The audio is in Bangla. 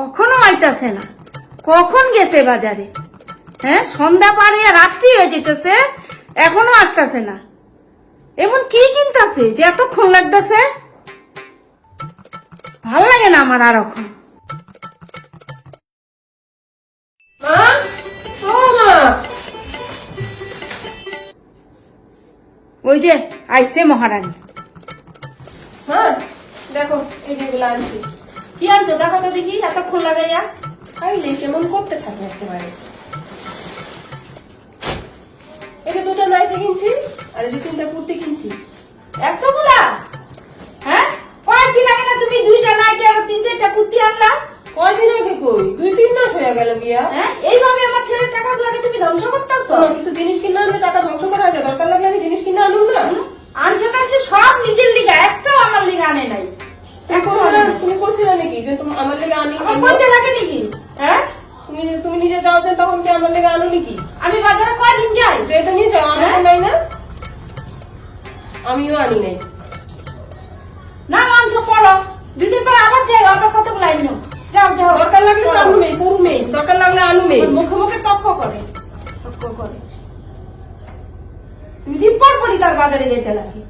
এখনো আইতাছে না, কখন গেছে বাজারে? হ্যাঁ, সন্ধ্যা পার হইয়া রাত্রি হয়ে যেতেছে, এখনো আসতেছে না। এমন কি কিনতাছে যে এতক্ষণ লাগতেছে? ভাল লাগে না আমার আর এখন। ওই যে আইসে মহারানী। হ্যাঁ দেখো এই যেগুলো আনছি। কি আনছো দেখো তো দেখি, এতক্ষণ লাগাইয়া। খাইলে কেমন করতে থাকে একেবারে। এই যে দুটো নাইটি কিনছি আর এই যে তিনটা কুর্তি কিনছি। এতগুলা? হ্যাঁ, কয়েকদিন আগে না তুমি দুইটা নাইটি আর তিন চারটা কুর্তি আনলা? কয়দিন আগে কই, 2-3 মাস হয়ে গেল গিয়া। হ্যাঁ, এইভাবে আমার ছেলের টাকাগুলোকে তুমি ধ্বংস করতেছো। কিছু জিনিস কিনে আনলে টাকা ধ্বংস করা যায়, দরকার লাগলে আমি জিনিস কিনে আনুন না। আনছো টানছো সব নিজের লিগা, একটাও আমার লিগা আনে নাই। তুমি কইছিলে নাকি যে তুমি আমার লেগে আনি? আমার কইতে লাগে নাকি? হ্যাঁ, তুমি নিজে যাও দেন, তখন কি আমার লেগে আনো নাকি? আমি বাজারে কয়দিন যাই? যে তো নিয়ে যাও, আমি তো নাই না, আমিও আনি নাই। না আনছো পড়ো, দুদিন পর আবার যাই, আবার কতগুলো আইনো। যাও যাও, দরকার লাগলে তো আনুমে, পড়ুমে, দরকার লাগলে আনুমে। মুখে মুখে তক্ক করে, তক্ক করে। দুদিন পর পরই তার বাজারে যেতে লাগে।